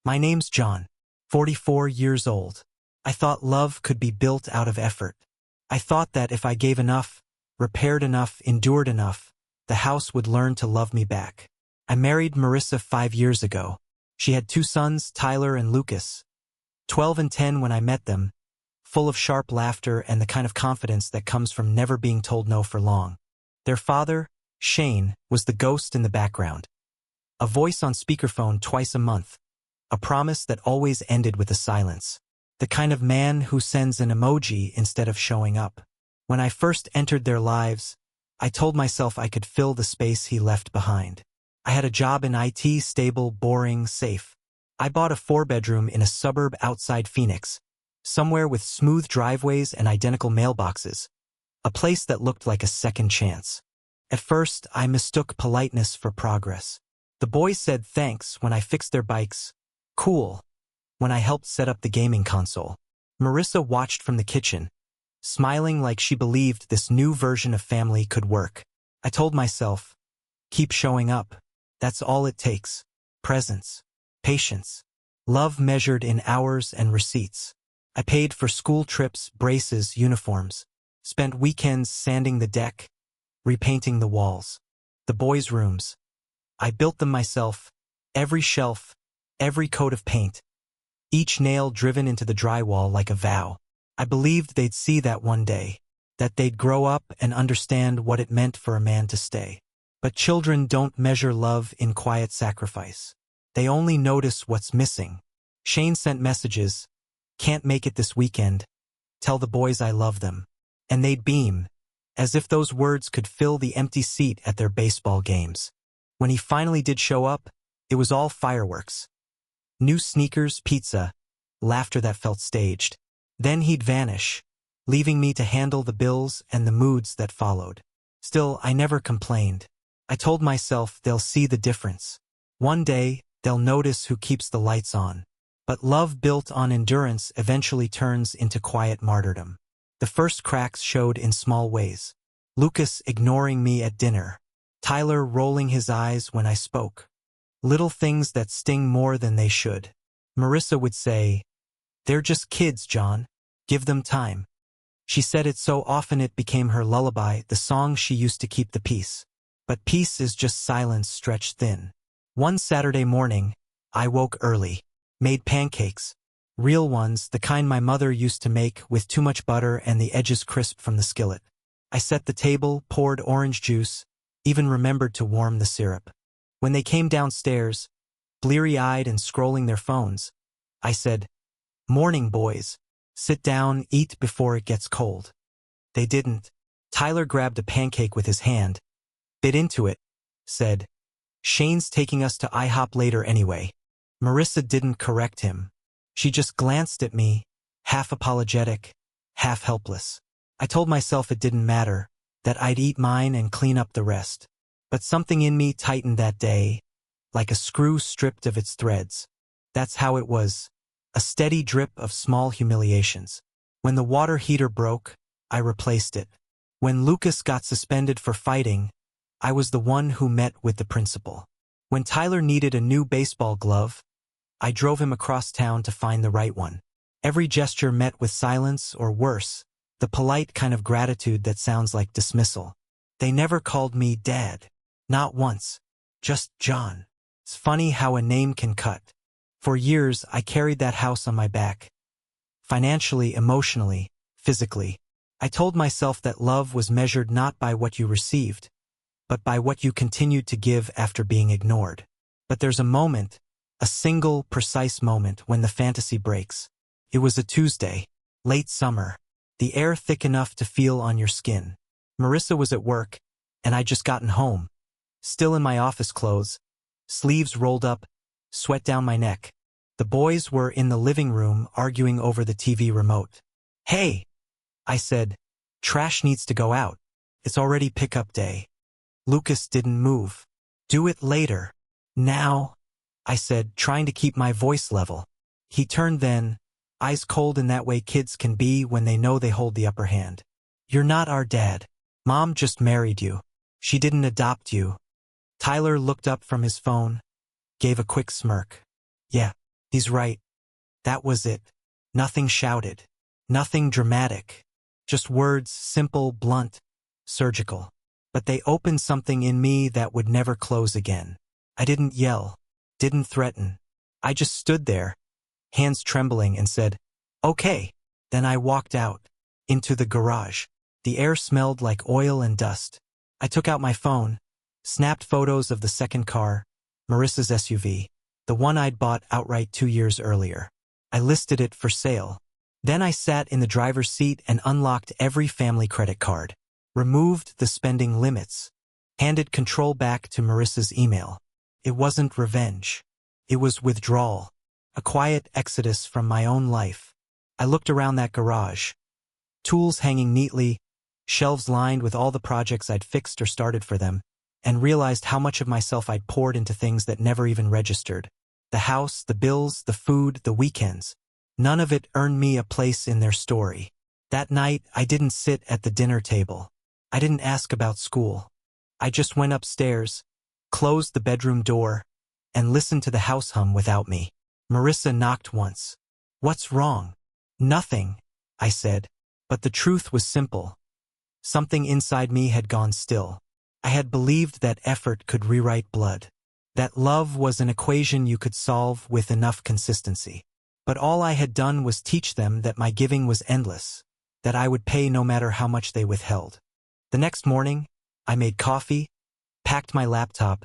My name's John, 44 years old. I thought love could be built out of effort. I thought that if I gave enough, repaired enough, endured enough, the house would learn to love me back. I married Marissa 5 years ago. She had 2 sons, Tyler and Lucas, 12 and 10 when I met them, full of sharp laughter and the kind of confidence that comes from never being told no for long. Their father, Shane, was the ghost in the background. A voice on speakerphone twice a month. A promise that always ended with a silence. The kind of man who sends an emoji instead of showing up. When I first entered their lives, I told myself I could fill the space he left behind. I had a job in IT, stable, boring, safe. I bought a 4-bedroom in a suburb outside Phoenix, somewhere with smooth driveways and identical mailboxes. A place that looked like a second chance. At first, I mistook politeness for progress. The boys said thanks when I fixed their bikes. Cool when I helped set up the gaming console. Marissa watched from the kitchen, smiling like she believed this new version of family could work. I told myself, keep showing up. That's all it takes. Presence. Patience. Love measured in hours and receipts. I paid for school trips, braces, uniforms. Spent weekends sanding the deck, repainting the walls. The boys' rooms. I built them myself. Every shelf, every coat of paint. Each nail driven into the drywall like a vow. I believed they'd see that one day. That they'd grow up and understand what it meant for a man to stay. But children don't measure love in quiet sacrifice. They only notice what's missing. Shane sent messages. Can't make it this weekend. Tell the boys I love them. And they'd beam, as if those words could fill the empty seat at their baseball games. When he finally did show up, it was all fireworks. New sneakers, pizza, laughter that felt staged. Then he'd vanish, leaving me to handle the bills and the moods that followed. Still, I never complained. I told myself they'll see the difference. One day, they'll notice who keeps the lights on. But love built on endurance eventually turns into quiet martyrdom. The first cracks showed in small ways. Lucas ignoring me at dinner. Tyler rolling his eyes when I spoke. Little things that sting more than they should. Marissa would say, "They're just kids, John. Give them time." She said it so often it became her lullaby, the song she used to keep the peace. But peace is just silence stretched thin. One Saturday morning, I woke early. Made pancakes. Real ones, the kind my mother used to make with too much butter and the edges crisp from the skillet. I set the table, poured orange juice, even remembered to warm the syrup. When they came downstairs, bleary-eyed and scrolling their phones, I said, "Morning, boys. Sit down, eat before it gets cold." They didn't. Tyler grabbed a pancake with his hand, bit into it, said, "Shane's taking us to IHOP later anyway." Marissa didn't correct him. She just glanced at me, half apologetic, half helpless. I told myself it didn't matter, that I'd eat mine and clean up the rest. But something in me tightened that day, like a screw stripped of its threads. That's how it was, a steady drip of small humiliations. When the water heater broke, I replaced it. When Lucas got suspended for fighting, I was the one who met with the principal. When Tyler needed a new baseball glove, I drove him across town to find the right one. Every gesture met with silence or worse, the polite kind of gratitude that sounds like dismissal. They never called me Dad. Not once. Just John. It's funny how a name can cut. For years, I carried that house on my back. Financially, emotionally, physically. I told myself that love was measured not by what you received, but by what you continued to give after being ignored. But there's a moment, a single, precise moment when the fantasy breaks. It was a Tuesday, late summer, the air thick enough to feel on your skin. Marissa was at work, and I'd just gotten home. Still in my office clothes, sleeves rolled up, sweat down my neck. The boys were in the living room arguing over the TV remote. "Hey," I said, "trash needs to go out. It's already pickup day." Lucas didn't move. "Do it later." "Now," I said, trying to keep my voice level. He turned then, eyes cold in that way kids can be when they know they hold the upper hand. "You're not our dad. Mom just married you. She didn't adopt you." Tyler looked up from his phone, gave a quick smirk. "Yeah, He's right. That was it. Nothing shouted. Nothing dramatic. Just words, simple, blunt, surgical. But they opened something in me that would never close again. I didn't yell. Didn't threaten. I just stood there, hands trembling, and said, "Okay." Then I walked out. Into the garage. The air smelled like oil and dust. I took out my phone, snapped photos of the second car, Marissa's SUV, the one I'd bought outright 2 years earlier. I listed it for sale. Then I sat in the driver's seat and unlocked every family credit card, removed the spending limits, handed control back to Marissa's email. It wasn't revenge. It was withdrawal, a quiet exodus from my own life. I looked around that garage. Tools hanging neatly, shelves lined with all the projects I'd fixed or started for them, and realized how much of myself I'd poured into things that never even registered. The house, the bills, the food, the weekends. None of it earned me a place in their story. That night, I didn't sit at the dinner table. I didn't ask about school. I just went upstairs, closed the bedroom door, and listened to the house hum without me. Marissa knocked once. "What's wrong?" "Nothing," I said. But the truth was simple. Something inside me had gone still. I had believed that effort could rewrite blood. That love was an equation you could solve with enough consistency. But all I had done was teach them that my giving was endless, that I would pay no matter how much they withheld. The next morning, I made coffee, packed my laptop,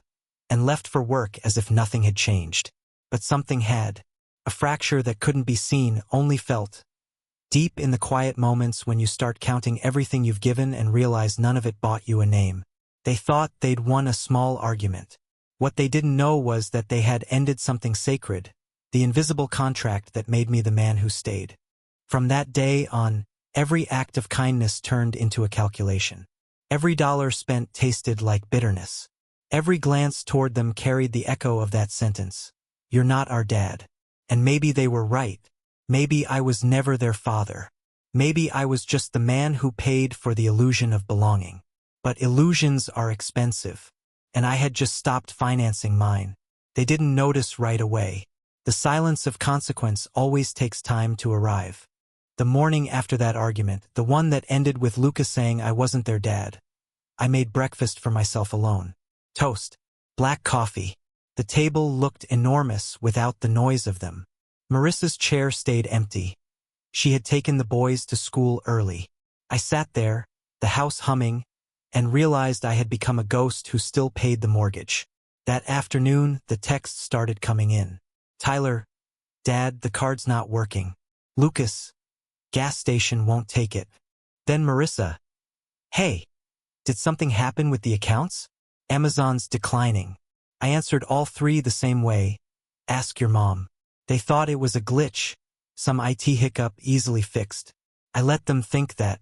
and left for work as if nothing had changed. But something had. A fracture that couldn't be seen, only felt. Deep in the quiet moments when you start counting everything you've given and realize none of it bought you a name. They thought they'd won a small argument. What they didn't know was that they had ended something sacred, the invisible contract that made me the man who stayed. From that day on, every act of kindness turned into a calculation. Every dollar spent tasted like bitterness. Every glance toward them carried the echo of that sentence. "You're not our dad." And maybe they were right. Maybe I was never their father. Maybe I was just the man who paid for the illusion of belonging. But illusions are expensive. And I had just stopped financing mine. They didn't notice right away. The silence of consequence always takes time to arrive. The morning after that argument, the one that ended with Lucas saying I wasn't their dad, I made breakfast for myself alone. Toast. Black coffee. The table looked enormous without the noise of them. Marissa's chair stayed empty. She had taken the boys to school early. I sat there, the house humming, and realized I had become a ghost who still paid the mortgage. That afternoon, the texts started coming in. "Tyler, Dad, the card's not working. Lucas, gas station won't take it." Then Marissa, "Hey, did something happen with the accounts? Amazon's declining." I answered all three the same way. "Ask your mom." They thought it was a glitch, some IT hiccup easily fixed. I let them think that.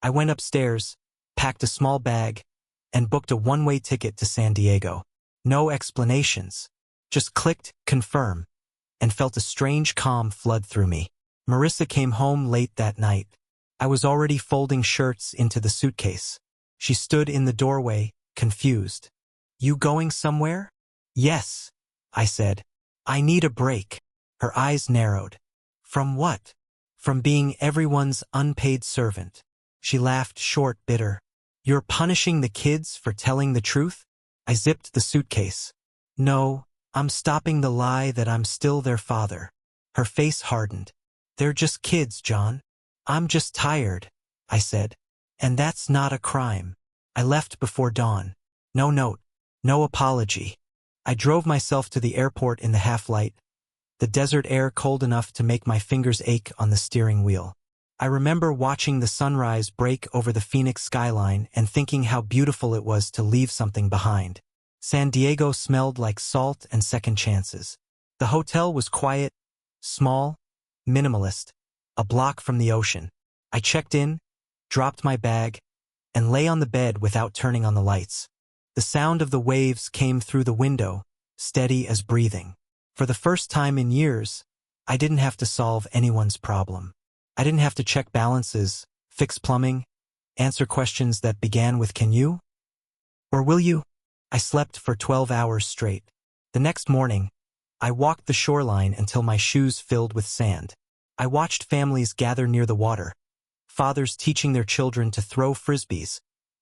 I went upstairs, packed a small bag, and booked a one-way ticket to San Diego. No explanations. Just clicked confirm, and felt a strange calm flood through me. Marissa came home late that night. I was already folding shirts into the suitcase. She stood in the doorway, confused. "You going somewhere?" "Yes," I said. "I need a break." Her eyes narrowed. "From what?" "From being everyone's unpaid servant." She laughed short, bitter. "You're punishing the kids for telling the truth?" I zipped the suitcase. "No, I'm stopping the lie that I'm still their father." Her face hardened. "They're just kids, John. I'm just tired," I said. "And that's not a crime." I left before dawn. No note. No apology. I drove myself to the airport in the half-light, the desert air cold enough to make my fingers ache on the steering wheel. I remember watching the sunrise break over the Phoenix skyline and thinking how beautiful it was to leave something behind. San Diego smelled like salt and second chances. The hotel was quiet, small, minimalist, a block from the ocean. I checked in, dropped my bag, and lay on the bed without turning on the lights. The sound of the waves came through the window, steady as breathing. For the first time in years, I didn't have to solve anyone's problem. I didn't have to check balances, fix plumbing, answer questions that began with "can you?" or "will you?" I slept for 12 hours straight. The next morning, I walked the shoreline until my shoes filled with sand. I watched families gather near the water, fathers teaching their children to throw frisbees,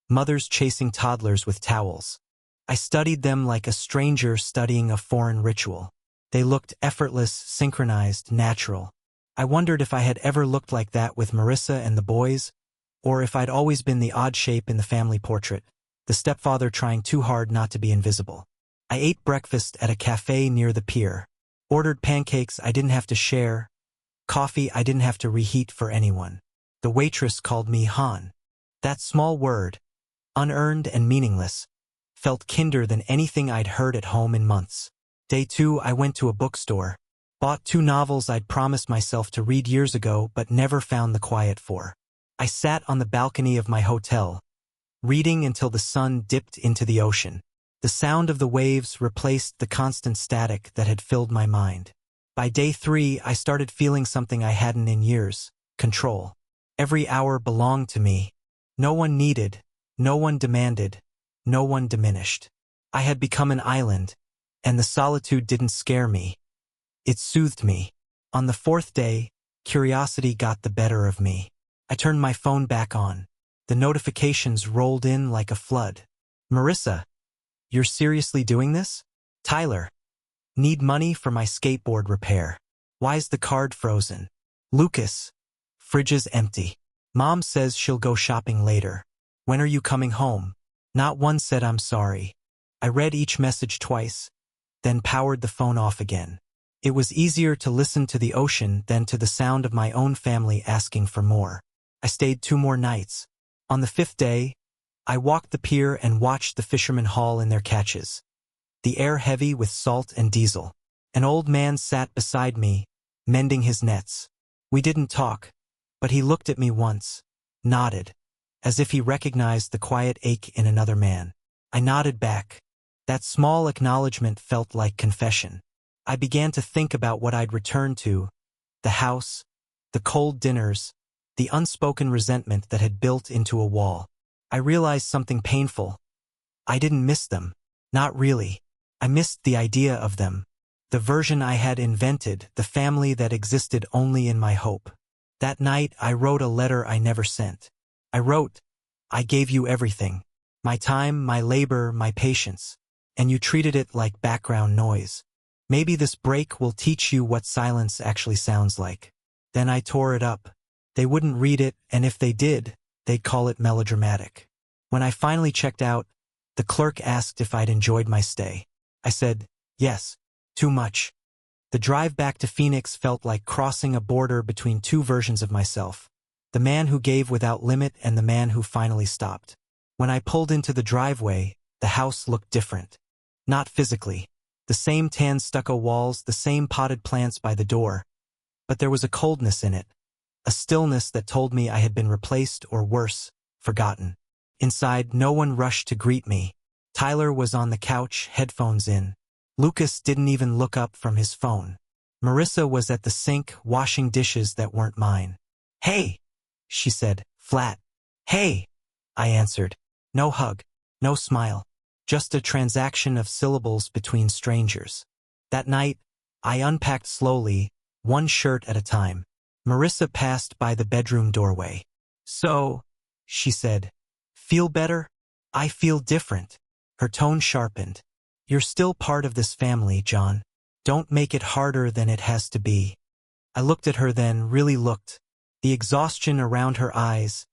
mothers chasing toddlers with towels. I studied them like a stranger studying a foreign ritual. They looked effortless, synchronized, natural. I wondered if I had ever looked like that with Marissa and the boys, or if I'd always been the odd shape in the family portrait, the stepfather trying too hard not to be invisible. I ate breakfast at a cafe near the pier, ordered pancakes I didn't have to share, coffee I didn't have to reheat for anyone. The waitress called me Han. That small word, unearned and meaningless, felt kinder than anything I'd heard at home in months. Day 2, I went to a bookstore, bought 2 novels I'd promised myself to read years ago but never found the quiet for. I sat on the balcony of my hotel, reading until the sun dipped into the ocean. The sound of the waves replaced the constant static that had filled my mind. By day 3, I started feeling something I hadn't in years: control. Every hour belonged to me. No one needed, no one demanded, no one diminished. I had become an island, and the solitude didn't scare me. It soothed me. On the 4th day, curiosity got the better of me. I turned my phone back on. The notifications rolled in like a flood. Marissa, you're seriously doing this? Tyler, need money for my skateboard repair. Why's the card frozen? Lucas, fridge is empty. Mom says she'll go shopping later. When are you coming home? Not one said I'm sorry. I read each message twice, then powered the phone off again. It was easier to listen to the ocean than to the sound of my own family asking for more. I stayed 2 more nights. On the 5th day, I walked the pier and watched the fishermen haul in their catches, the air heavy with salt and diesel. An old man sat beside me, mending his nets. We didn't talk, but he looked at me once, nodded, as if he recognized the quiet ache in another man. I nodded back. That small acknowledgement felt like confession. I began to think about what I'd returned to: the house, the cold dinners, the unspoken resentment that had built into a wall. I realized something painful. I didn't miss them. Not really. I missed the idea of them. The version I had invented, the family that existed only in my hope. That night, I wrote a letter I never sent. I wrote, I gave you everything. My time, my labor, my patience. And you treated it like background noise. Maybe this break will teach you what silence actually sounds like. Then I tore it up. They wouldn't read it, and if they did, they'd call it melodramatic. When I finally checked out, the clerk asked if I'd enjoyed my stay. I said, yes, too much. The drive back to Phoenix felt like crossing a border between 2 versions of myself: the man who gave without limit and the man who finally stopped. When I pulled into the driveway, the house looked different. Not physically. The same tan stucco walls, the same potted plants by the door. But there was a coldness in it. A stillness that told me I had been replaced or worse, forgotten. Inside, no one rushed to greet me. Tyler was on the couch, headphones in. Lucas didn't even look up from his phone. Marissa was at the sink, washing dishes that weren't mine. Hey, she said, flat. Hey, I answered. No hug, no smile. Just a transaction of syllables between strangers. That night, I unpacked slowly, one shirt at a time. Marissa passed by the bedroom doorway. So, she said, feel better? I feel different. Her tone sharpened. You're still part of this family, John. Don't make it harder than it has to be. I looked at her then, really looked. The exhaustion around her eyes,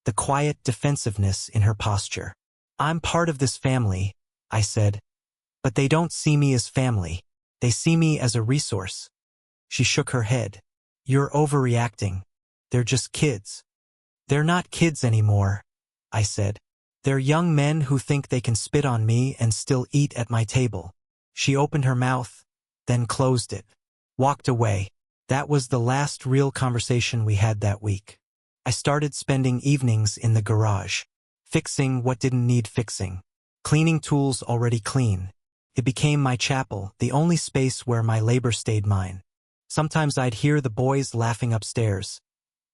the quiet defensiveness in her posture. I'm part of this family, I said. But they don't see me as family. They see me as a resource. She shook her head. You're overreacting. They're just kids. They're not kids anymore, I said. They're young men who think they can spit on me and still eat at my table. She opened her mouth, then closed it. Walked away. That was the last real conversation we had that week. I started spending evenings in the garage, fixing what didn't need fixing, cleaning tools already clean. It became my chapel, the only space where my labor stayed mine. Sometimes I'd hear the boys laughing upstairs,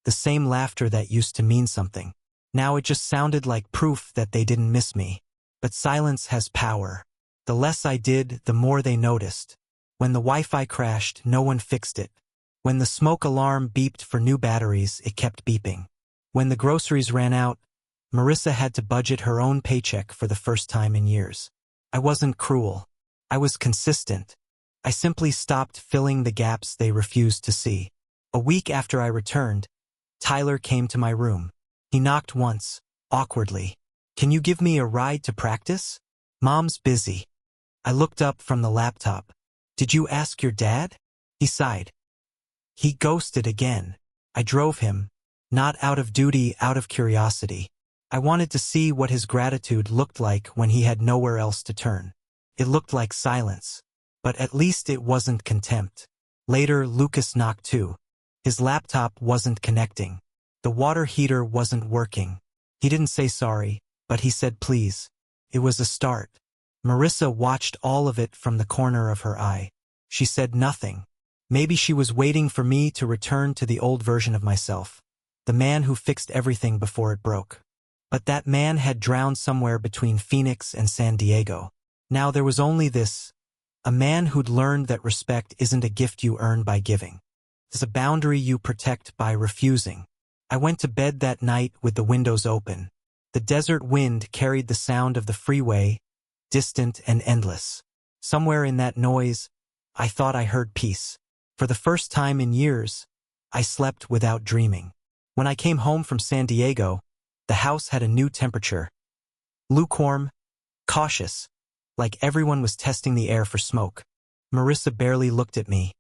the same laughter that used to mean something. Now it just sounded like proof that they didn't miss me. But silence has power. The less I did, the more they noticed. When the Wi-Fi crashed, no one fixed it. When the smoke alarm beeped for new batteries, it kept beeping. When the groceries ran out, Marissa had to budget her own paycheck for the first time in years. I wasn't cruel. I was consistent. I simply stopped filling the gaps they refused to see. A week after I returned, Tyler came to my room. He knocked once, awkwardly. "Can you give me a ride to practice? Mom's busy." I looked up from the laptop. "Did you ask your dad?" He sighed. He ghosted again. I drove him, not out of duty, out of curiosity. I wanted to see what his gratitude looked like when he had nowhere else to turn. It looked like silence, but at least it wasn't contempt. Later, Lucas knocked too. His laptop wasn't connecting. The water heater wasn't working. He didn't say sorry, but he said please. It was a start. Marissa watched all of it from the corner of her eye. She said nothing. Maybe she was waiting for me to return to the old version of myself, the man who fixed everything before it broke. But that man had drowned somewhere between Phoenix and San Diego. Now there was only this, a man who'd learned that respect isn't a gift you earn by giving. It's a boundary you protect by refusing. I went to bed that night with the windows open. The desert wind carried the sound of the freeway, distant and endless. Somewhere in that noise, I thought I heard peace. For the first time in years, I slept without dreaming. When I came home from San Diego, the house had a new temperature. Lukewarm, cautious, like everyone was testing the air for smoke. Marissa barely looked at me.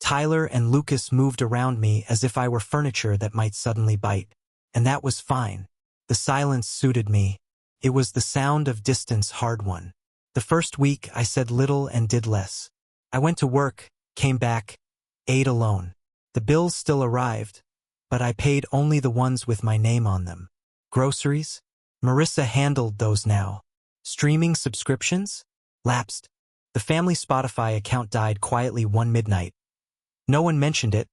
Tyler and Lucas moved around me as if I were furniture that might suddenly bite. And that was fine. The silence suited me. It was the sound of distance hard-won. The first week, I said little and did less. I went to work, came back, ate alone. The bills still arrived, but I paid only the ones with my name on them. Groceries? Marissa handled those now. Streaming subscriptions? Lapsed. The family Spotify account died quietly one midnight. No one mentioned it,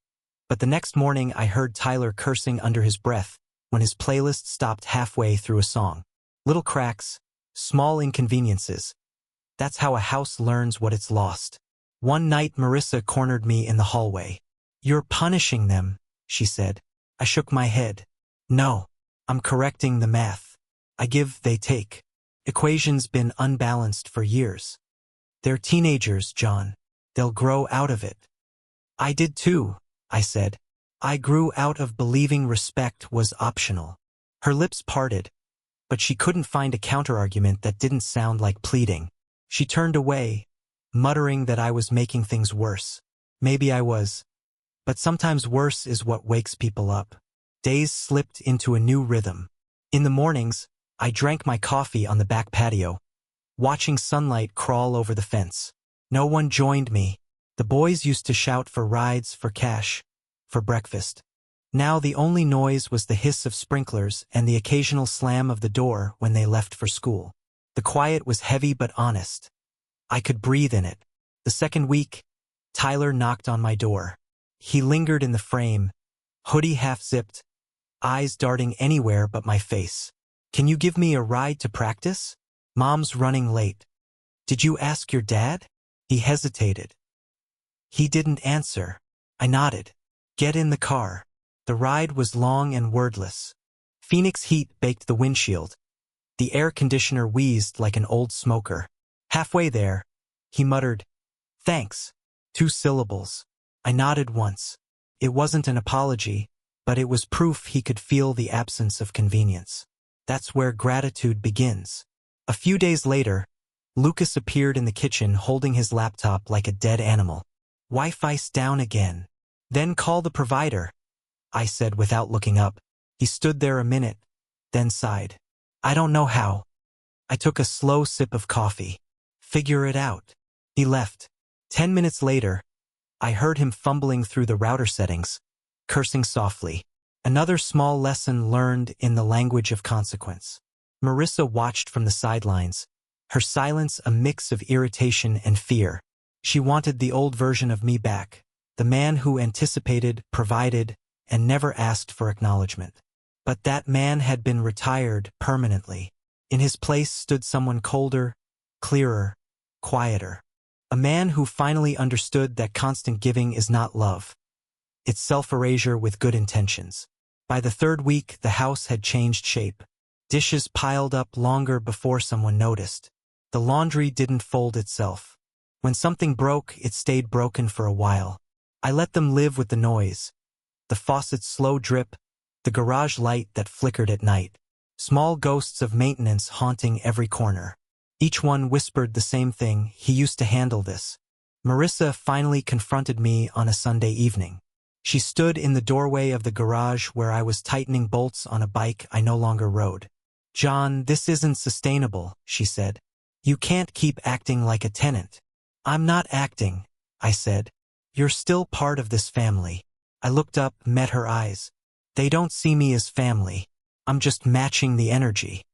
but the next morning I heard Tyler cursing under his breath when his playlist stopped halfway through a song. Little cracks, small inconveniences. That's how a house learns what it's lost. One night Marissa cornered me in the hallway. "You're punishing them," she said. I shook my head. "No, I'm correcting the math. I give, they take. Equation's been unbalanced for years. They're teenagers, John. They'll grow out of it." "I did too," I said. "I grew out of believing respect was optional." Her lips parted, but she couldn't find a counterargument that didn't sound like pleading. She turned away, muttering that I was making things worse. Maybe I was. But sometimes worse is what wakes people up. Days slipped into a new rhythm. In the mornings, I drank my coffee on the back patio, watching sunlight crawl over the fence. No one joined me. The boys used to shout for rides, for cash, for breakfast. Now the only noise was the hiss of sprinklers and the occasional slam of the door when they left for school. The quiet was heavy but honest. I could breathe in it. The second week, Tyler knocked on my door. He lingered in the frame, hoodie half-zipped, eyes darting anywhere but my face. "Can you give me a ride to practice? Mom's running late." "Did you ask your dad?" He hesitated. He didn't answer. I nodded. "Get in the car." The ride was long and wordless. Phoenix heat baked the windshield. The air conditioner wheezed like an old smoker. Halfway there, he muttered, "Thanks." 2 syllables. I nodded once. It wasn't an apology, but it was proof he could feel the absence of convenience. That's where gratitude begins. A few days later, Lucas appeared in the kitchen holding his laptop like a dead animal. "Wi-Fi's down again." "Then call the provider," I said without looking up. He stood there a minute, then sighed. "I don't know how." I took a slow sip of coffee. "Figure it out." He left. 10 minutes later, I heard him fumbling through the router settings, cursing softly. Another small lesson learned in the language of consequence. Marissa watched from the sidelines, her silence a mix of irritation and fear. She wanted the old version of me back, the man who anticipated, provided, and never asked for acknowledgement. But that man had been retired permanently. In his place stood someone colder, clearer, quieter. A man who finally understood that constant giving is not love. It's self-erasure with good intentions. By the third week, the house had changed shape. Dishes piled up longer before someone noticed. The laundry didn't fold itself. When something broke, it stayed broken for a while. I let them live with the noise. The faucet's slow drip, the garage light that flickered at night. Small ghosts of maintenance haunting every corner. Each one whispered the same thing: he used to handle this. Marissa finally confronted me on a Sunday evening. She stood in the doorway of the garage where I was tightening bolts on a bike I no longer rode. "John, this isn't sustainable," she said. "You can't keep acting like a tenant." "I'm not acting," I said. "You're still part of this family." I looked up, met her eyes. "They don't see me as family. I'm just matching the energy."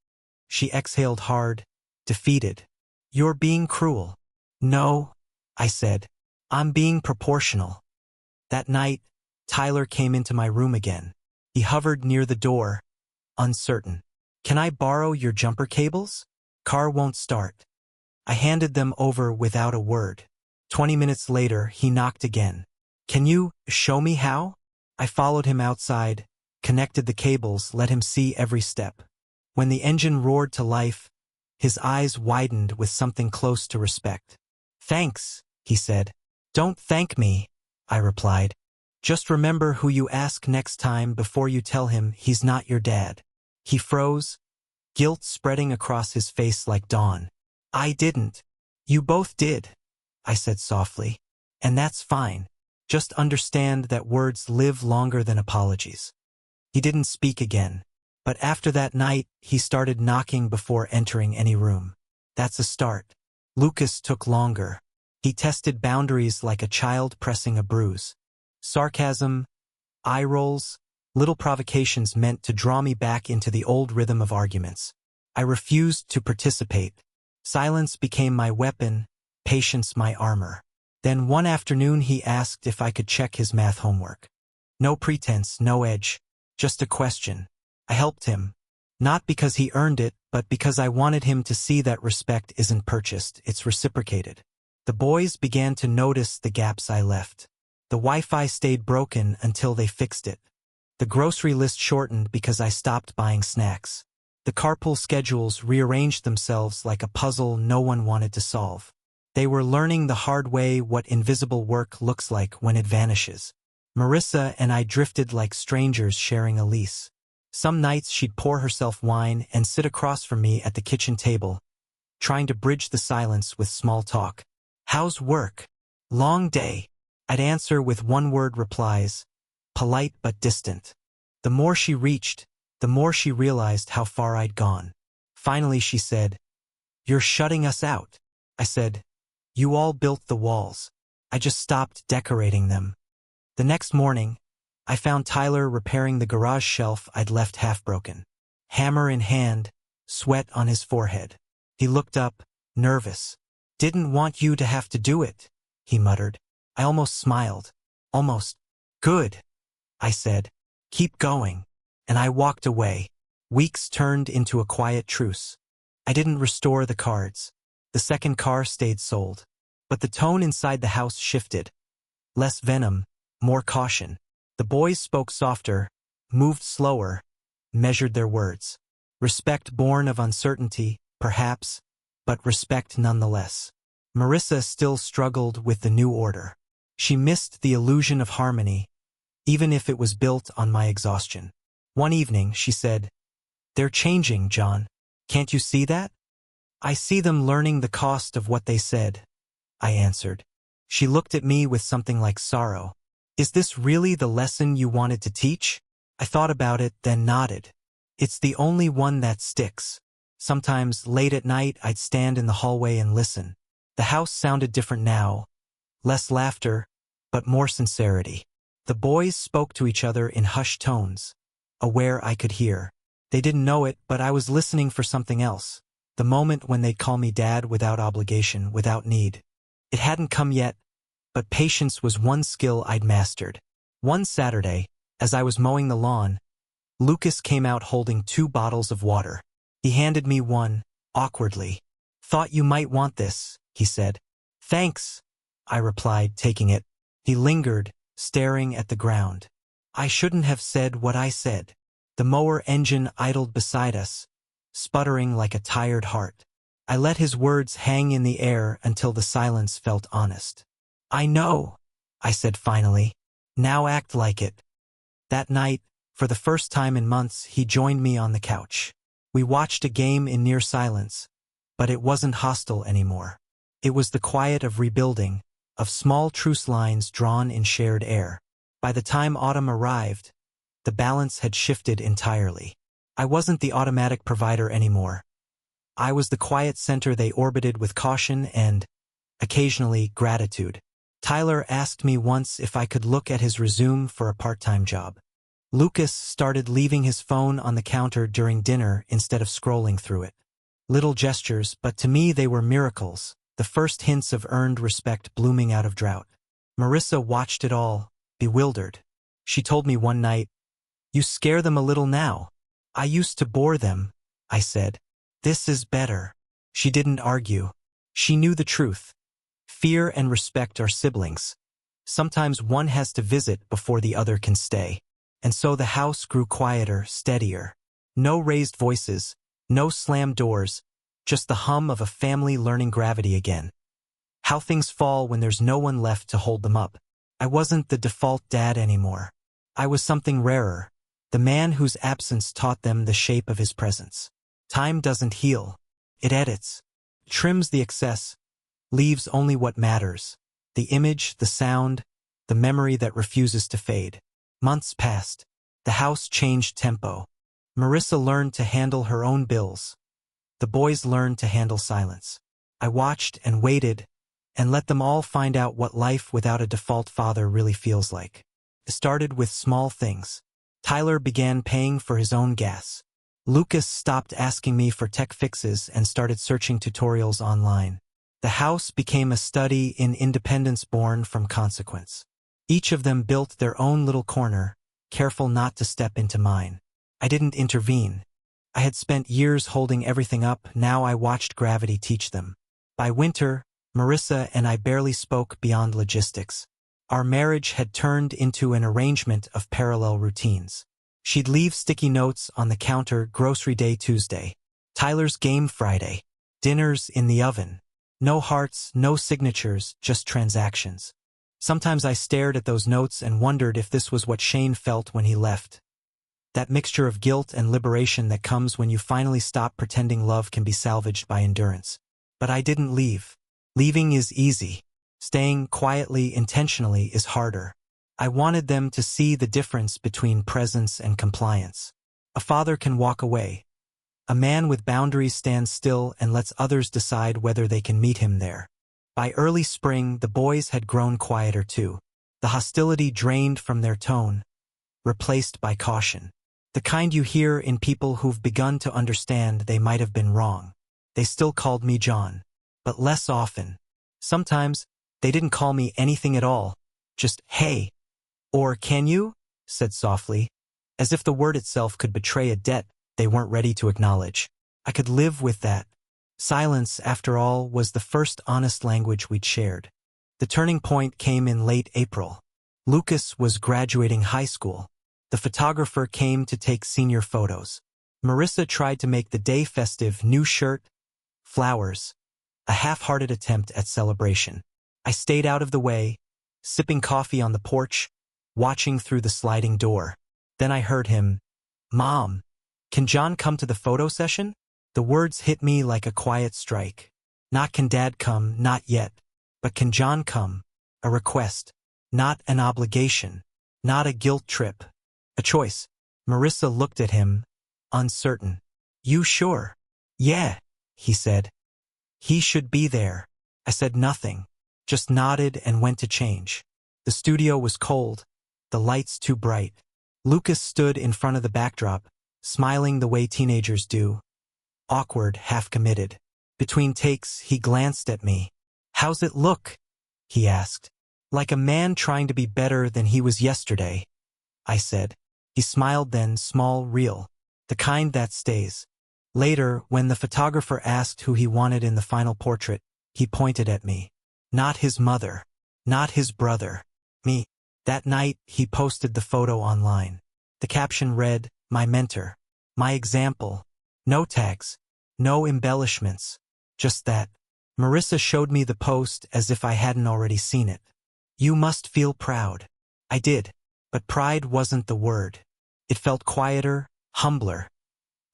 She exhaled hard, defeated. "You're being cruel." "No," I said. "I'm being proportional." That night, Tyler came into my room again. He hovered near the door, uncertain. "Can I borrow your jumper cables? Car won't start." I handed them over without a word. 20 minutes later, he knocked again. "Can you show me how?" I followed him outside, connected the cables, let him see every step. When the engine roared to life, his eyes widened with something close to respect. "Thanks," he said. "Don't thank me," I replied. "Just remember who you ask next time before you tell him he's not your dad." He froze, guilt spreading across his face like dawn. "I didn't. You both did," I said softly. "And that's fine. Just understand that words live longer than apologies." He didn't speak again. But after that night, he started knocking before entering any room. That's a start. Lucas took longer. He tested boundaries like a child pressing a bruise. Sarcasm, eye rolls, little provocations meant to draw me back into the old rhythm of arguments. I refused to participate. Silence became my weapon, patience my armor. Then one afternoon he asked if I could check his math homework. No pretense, no edge, just a question. I helped him, not because he earned it, but because I wanted him to see that respect isn't purchased, it's reciprocated. The boys began to notice the gaps I left. The Wi-Fi stayed broken until they fixed it. The grocery list shortened because I stopped buying snacks. The carpool schedules rearranged themselves like a puzzle no one wanted to solve. They were learning the hard way what invisible work looks like when it vanishes. Marissa and I drifted like strangers sharing a lease. Some nights she'd pour herself wine and sit across from me at the kitchen table, trying to bridge the silence with small talk. "How's work?" "Long day." I'd answer with one-word replies, polite but distant. The more she reached, the more she realized how far I'd gone. Finally she said, "You're shutting us out." I said, "You all built the walls. I just stopped decorating them." The next morning, I found Tyler repairing the garage shelf I'd left half-broken. Hammer in hand, sweat on his forehead. He looked up, nervous. "Didn't want you to have to do it," he muttered. I almost smiled. "Almost. Good," I said. "Keep going." And I walked away. Weeks turned into a quiet truce. I didn't restore the cards. The second car stayed sold. But the tone inside the house shifted. Less venom, more caution. The boys spoke softer, moved slower, measured their words. Respect born of uncertainty, perhaps, but respect nonetheless. Marissa still struggled with the new order. She missed the illusion of harmony, even if it was built on my exhaustion. One evening, she said, "They're changing, John. Can't you see that?" "I see them learning the cost of what they said," I answered. She looked at me with something like sorrow. "Is this really the lesson you wanted to teach?" I thought about it, then nodded. "It's the only one that sticks." Sometimes, late at night, I'd stand in the hallway and listen. The house sounded different now. Less laughter, but more sincerity. The boys spoke to each other in hushed tones, aware I could hear. They didn't know it, but I was listening for something else. The moment when they'd call me Dad without obligation, without need. It hadn't come yet, but patience was one skill I'd mastered. One Saturday, as I was mowing the lawn, Lucas came out holding 2 bottles of water. He handed me one, awkwardly. "Thought you might want this," he said. Thanks, I replied, taking it. He lingered, staring at the ground. I shouldn't have said what I said. The mower engine idled beside us, sputtering like a tired heart. I let his words hang in the air until the silence felt honest. I know, I said finally. Now act like it. That night, for the first time in months, he joined me on the couch. We watched a game in near silence, but it wasn't hostile anymore. It was the quiet of rebuilding, of small truce lines drawn in shared air. By the time autumn arrived, the balance had shifted entirely. I wasn't the automatic provider anymore. I was the quiet center they orbited with caution and, occasionally, gratitude. Tyler asked me once if I could look at his resume for a part-time job. Lucas started leaving his phone on the counter during dinner instead of scrolling through it. Little gestures, but to me they were miracles, the first hints of earned respect blooming out of drought. Marissa watched it all, bewildered. She told me one night, "You scare them a little now." "I used to bore them," I said. "This is better." She didn't argue. She knew the truth. Fear and respect are siblings. Sometimes one has to visit before the other can stay. And so the house grew quieter, steadier. No raised voices, no slammed doors, just the hum of a family learning gravity again. How things fall when there's no one left to hold them up. I wasn't the default dad anymore. I was something rarer, the man whose absence taught them the shape of his presence. Time doesn't heal. It edits, trims the excess, leaves only what matters. The image, the sound, the memory that refuses to fade. Months passed. The house changed tempo. Marissa learned to handle her own bills. The boys learned to handle silence. I watched and waited and let them all find out what life without a default father really feels like. It started with small things. Tyler began paying for his own gas. Lucas stopped asking me for tech fixes and started searching tutorials online. The house became a study in independence born from consequence. Each of them built their own little corner, careful not to step into mine. I didn't intervene. I had spent years holding everything up, now I watched gravity teach them. By winter, Marissa and I barely spoke beyond logistics. Our marriage had turned into an arrangement of parallel routines. She'd leave sticky notes on the counter, grocery day Tuesday. Tyler's game Friday. Dinners in the oven. No hearts, no signatures, just transactions. Sometimes I stared at those notes and wondered if this was what Shane felt when he left. That mixture of guilt and liberation that comes when you finally stop pretending love can be salvaged by endurance. But I didn't leave. Leaving is easy. Staying quietly, intentionally is harder. I wanted them to see the difference between presence and compliance. A father can walk away. A man with boundaries stands still and lets others decide whether they can meet him there. By early spring, the boys had grown quieter too. The hostility drained from their tone, replaced by caution. The kind you hear in people who've begun to understand they might have been wrong. They still called me John, but less often. Sometimes, they didn't call me anything at all, just, "Hey," or "Can you?" said softly, as if the word itself could betray a debt they weren't ready to acknowledge. I could live with that. Silence, after all, was the first honest language we'd shared. The turning point came in late April. Lucas was graduating high school. The photographer came to take senior photos. Marissa tried to make the day festive, new shirt, flowers, a half-hearted attempt at celebration. I stayed out of the way, sipping coffee on the porch, watching through the sliding door. Then I heard him, "Mom, can John come to the photo session?" The words hit me like a quiet strike. Not can Dad come, not yet, but can John come? A request, not an obligation, not a guilt trip, a choice. Marissa looked at him, uncertain. "You sure?" "Yeah," he said. "He should be there." I said nothing, just nodded and went to change. The studio was cold, the lights too bright. Lucas stood in front of the backdrop, smiling the way teenagers do. Awkward, half-committed. Between takes, he glanced at me. "How's it look?" he asked. "Like a man trying to be better than he was yesterday," I said. He smiled then, small, real, the kind that stays. Later, when the photographer asked who he wanted in the final portrait, he pointed at me. Not his mother. Not his brother. Me. That night, he posted the photo online. The caption read, "My mentor. My example. No tags. No embellishments. Just that." Marissa showed me the post as if I hadn't already seen it. "You must feel proud." I did. But pride wasn't the word. It felt quieter, humbler,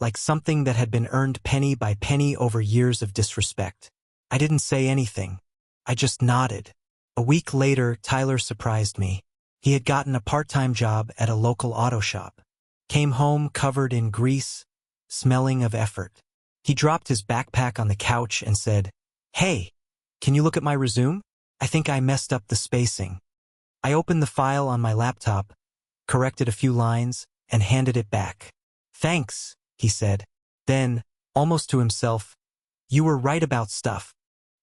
like something that had been earned penny by penny over years of disrespect. I didn't say anything. I just nodded. A week later, Tyler surprised me. He had gotten a part-time job at a local auto shop. Came home covered in grease, smelling of effort. He dropped his backpack on the couch and said, "Hey, can you look at my resume? I think I messed up the spacing." I opened the file on my laptop, corrected a few lines, and handed it back. "Thanks," he said. Then, almost to himself, "You were right about stuff."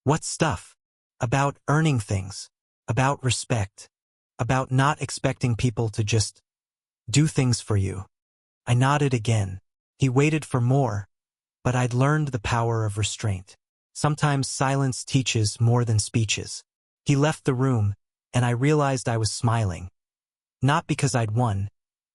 "What stuff?" "About earning things. About respect. About not expecting people to just do things for you." I nodded again. He waited for more, but I'd learned the power of restraint. Sometimes silence teaches more than speeches. He left the room, and I realized I was smiling. Not because I'd won,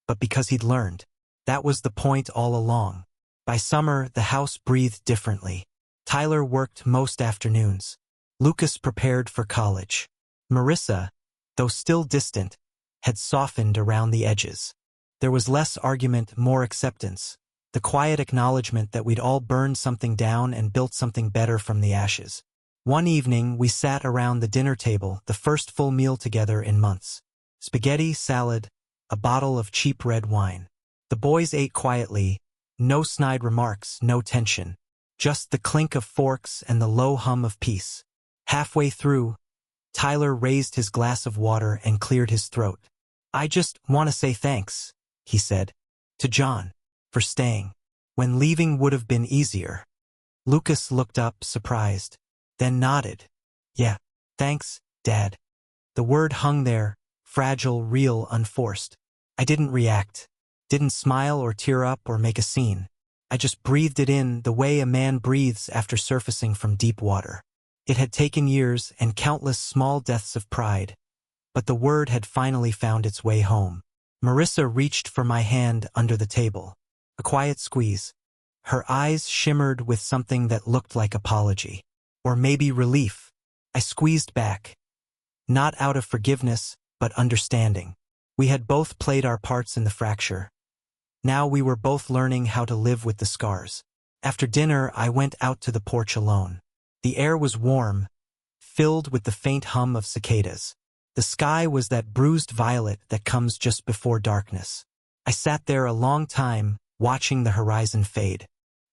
but because he'd learned. That was the point all along. By summer, the house breathed differently. Tyler worked most afternoons. Lucas prepared for college. Marissa, though still distant, had softened around the edges. There was less argument, more acceptance. The quiet acknowledgement that we'd all burned something down and built something better from the ashes. One evening, we sat around the dinner table, the first full meal together in months. Spaghetti, salad, a bottle of cheap red wine. The boys ate quietly, no snide remarks, no tension. Just the clink of forks and the low hum of peace. Halfway through, Tyler raised his glass of water and cleared his throat. "I just want to say thanks," he said, "to John, for staying, when leaving would have been easier." Lucas looked up, surprised, then nodded. "Yeah, thanks, Dad." The word hung there, fragile, real, unforced. I didn't react, didn't smile or tear up or make a scene. I just breathed it in the way a man breathes after surfacing from deep water. It had taken years and countless small deaths of pride, but the word had finally found its way home. Marissa reached for my hand under the table. A quiet squeeze. Her eyes shimmered with something that looked like apology. Or maybe relief. I squeezed back. Not out of forgiveness, but understanding. We had both played our parts in the fracture. Now we were both learning how to live with the scars. After dinner, I went out to the porch alone. The air was warm, filled with the faint hum of cicadas. The sky was that bruised violet that comes just before darkness. I sat there a long time, watching the horizon fade.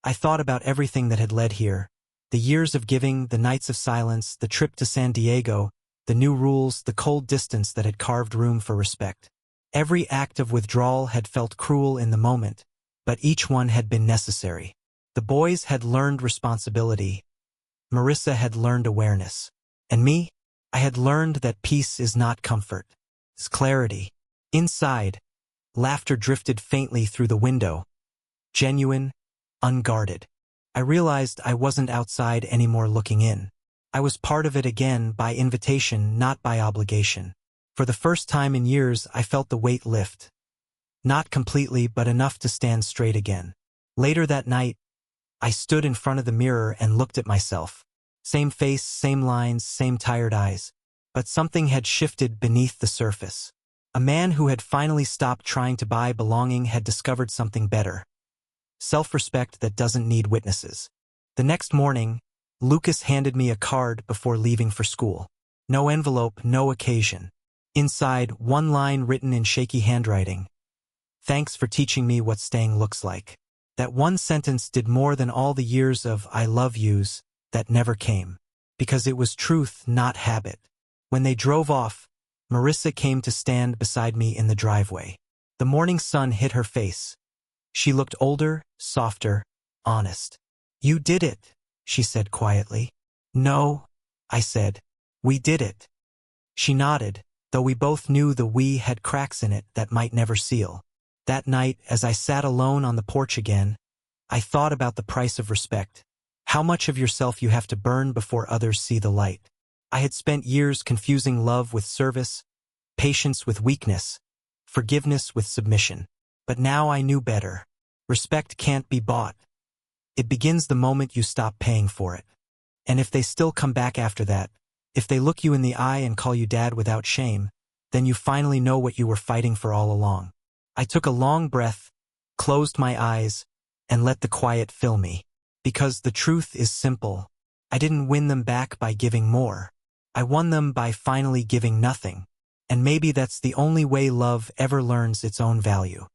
I thought about everything that had led here. The years of giving, the nights of silence, the trip to San Diego, the new rules, the cold distance that had carved room for respect. Every act of withdrawal had felt cruel in the moment, but each one had been necessary. The boys had learned responsibility. Marissa had learned awareness. And me? I had learned that peace is not comfort. It's clarity. Inside, laughter drifted faintly through the window. Genuine, unguarded. I realized I wasn't outside anymore looking in. I was part of it again by invitation, not by obligation. For the first time in years, I felt the weight lift. Not completely, but enough to stand straight again. Later that night, I stood in front of the mirror and looked at myself. Same face, same lines, same tired eyes. But something had shifted beneath the surface. A man who had finally stopped trying to buy belonging had discovered something better. Self-respect that doesn't need witnesses. The next morning, Lucas handed me a card before leaving for school. No envelope, no occasion. Inside, one line written in shaky handwriting. "Thanks for teaching me what staying looks like." That one sentence did more than all the years of "I love yous" that never came. Because it was truth, not habit. When they drove off, Marissa came to stand beside me in the driveway. The morning sun hit her face. She looked older, softer, honest. "You did it," she said quietly. "No," I said. "We did it." She nodded, though we both knew the "we" had cracks in it that might never seal. That night, as I sat alone on the porch again, I thought about the price of respect. How much of yourself you have to burn before others see the light. I had spent years confusing love with service, patience with weakness, forgiveness with submission. But now I knew better. Respect can't be bought. It begins the moment you stop paying for it. And if they still come back after that, if they look you in the eye and call you dad without shame, then you finally know what you were fighting for all along. I took a long breath, closed my eyes, and let the quiet fill me. Because the truth is simple. I didn't win them back by giving more. I won them by finally giving nothing. And maybe that's the only way love ever learns its own value.